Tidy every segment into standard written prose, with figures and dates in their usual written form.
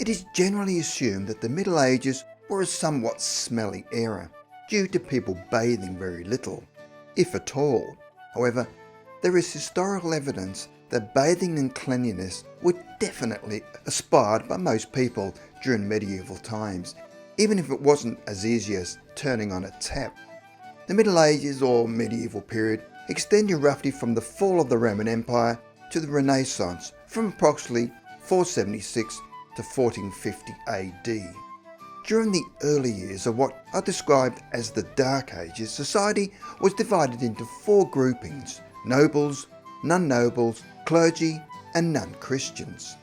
It is generally assumed that the Middle Ages were a somewhat smelly era, due to people bathing very little, if at all. However, there is historical evidence that bathing and cleanliness were definitely aspired by most people during medieval times, even if it wasn't as easy as turning on a tap. The Middle Ages or medieval period extended roughly from the fall of the Roman Empire to the Renaissance, from approximately 476 to 1450 AD. During the early years of what are described as the Dark Ages, society was divided into four groupings: nobles, non-nobles, clergy and non-Christians.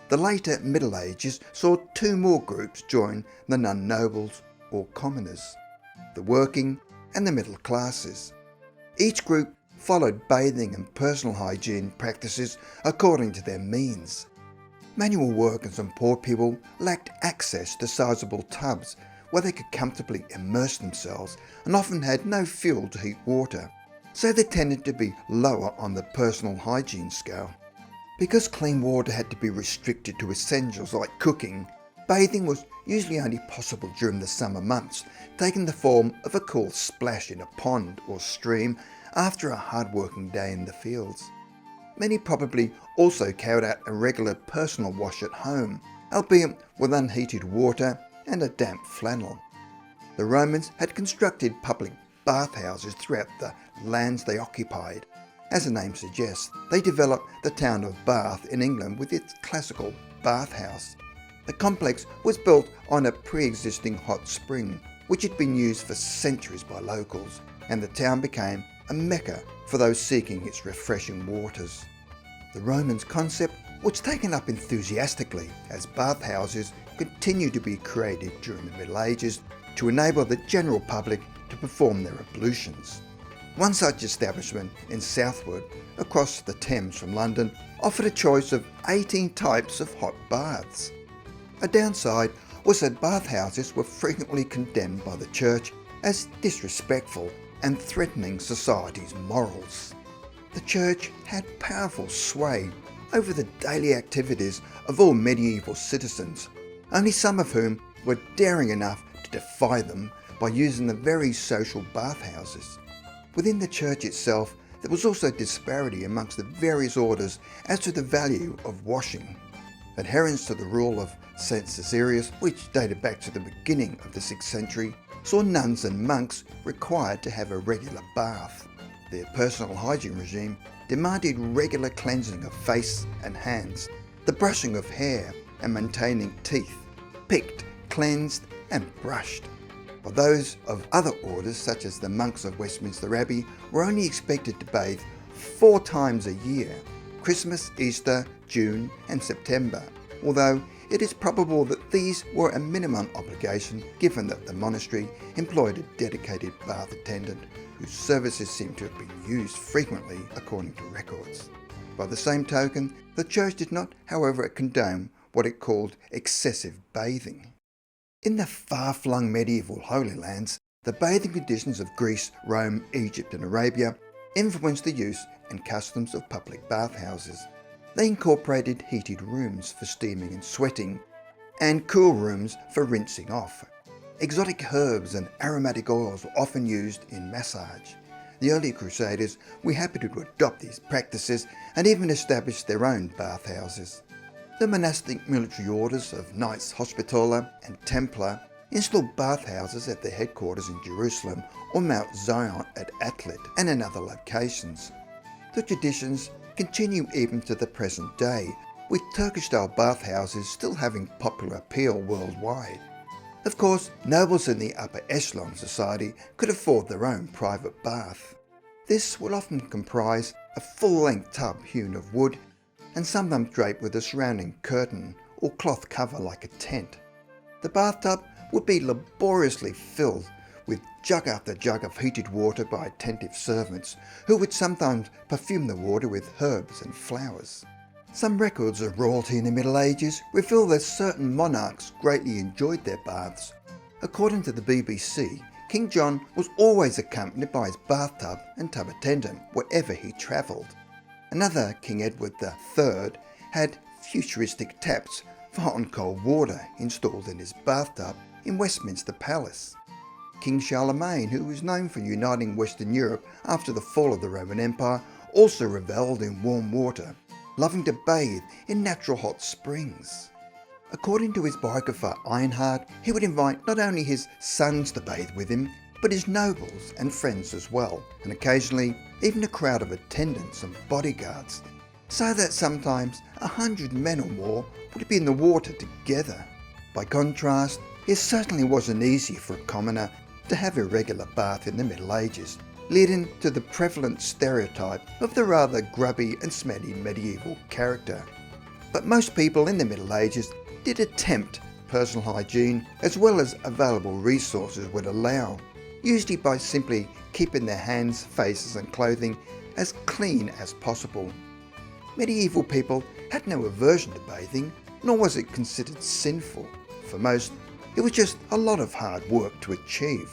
The later Middle Ages saw two more groups join the non-nobles or commoners: the working and the middle classes. Each group followed bathing and personal hygiene practices according to their means. Manual workers and poor people lacked access to sizable tubs where they could comfortably immerse themselves, and often had no fuel to heat water, so they tended to be lower on the personal hygiene scale. Because clean water had to be restricted to essentials like cooking, bathing was usually only possible during the summer months, taking the form of a cool splash in a pond or stream after a hard-working day in the fields. Many probably also carried out a regular personal wash at home, albeit with unheated water and a damp flannel. The Romans had constructed public bathhouses throughout the lands they occupied. As the name suggests, they developed the town of Bath in England with its classical bathhouse. The complex was built on a pre-existing hot spring, which had been used for centuries by locals, and the town became a mecca for those seeking its refreshing waters. The Romans' concept was taken up enthusiastically as bathhouses continued to be created during the Middle Ages to enable the general public to perform their ablutions. One such establishment in Southwood, across the Thames from London, offered a choice of 18 types of hot baths. A downside was that bathhouses were frequently condemned by the church as disrespectful and threatening society's morals. The church had powerful sway over the daily activities of all medieval citizens, only some of whom were daring enough to defy them by using the very social bathhouses. Within the church itself, there was also disparity amongst the various orders as to the value of washing. Adherence to the rule of St. Caesarius, which dated back to the beginning of the 6th century, saw nuns and monks required to have a regular bath. Their personal hygiene regime demanded regular cleansing of face and hands, the brushing of hair and maintaining teeth, picked, cleansed and brushed. While those of other orders, such as the monks of Westminster Abbey, were only expected to bathe 4 times a year: Christmas, Easter, June and September, although it is probable that these were a minimum obligation, given that the monastery employed a dedicated bath attendant whose services seem to have been used frequently according to records. By the same token, the church did not, however, condone what it called excessive bathing. In the far-flung medieval Holy Lands, the bathing conditions of Greece, Rome, Egypt and Arabia influenced the use and customs of public bathhouses. They incorporated heated rooms for steaming and sweating, and cool rooms for rinsing off. Exotic herbs and aromatic oils were often used in massage. The early Crusaders were happy to adopt these practices and even established their own bathhouses. The monastic military orders of Knights Hospitaller and Templar installed bathhouses at their headquarters in Jerusalem or Mount Zion at Atlit and in other locations. The traditions continue even to the present day, with Turkish-style bathhouses still having popular appeal worldwide. Of course, nobles in the upper echelon of society could afford their own private bath. This would often comprise a full-length tub hewn of wood and sometimes draped with a surrounding curtain or cloth cover like a tent. The bathtub would be laboriously filled with jug after jug of heated water by attentive servants, who would sometimes perfume the water with herbs and flowers. Some records of royalty in the Middle Ages reveal that certain monarchs greatly enjoyed their baths. According to the BBC, King John was always accompanied by his bathtub and tub attendant wherever he travelled. Another King Edward III had futuristic taps for hot and cold water installed in his bathtub in Westminster Palace. King Charlemagne, who was known for uniting Western Europe after the fall of the Roman Empire, also revelled in warm water, loving to bathe in natural hot springs. According to his biographer Ironhard, he would invite not only his sons to bathe with him, but his nobles and friends as well, and occasionally even a crowd of attendants and bodyguards, so that sometimes 100 men or more would be in the water together. By contrast, it certainly wasn't easy for a commoner to have a regular bath in the Middle Ages, leading to the prevalent stereotype of the rather grubby and smelly medieval character. But most people in the Middle Ages did attempt personal hygiene as well as available resources would allow, usually by simply keeping their hands, faces and clothing as clean as possible. Medieval people had no aversion to bathing, nor was it considered sinful. For most, it was just a lot of hard work to achieve.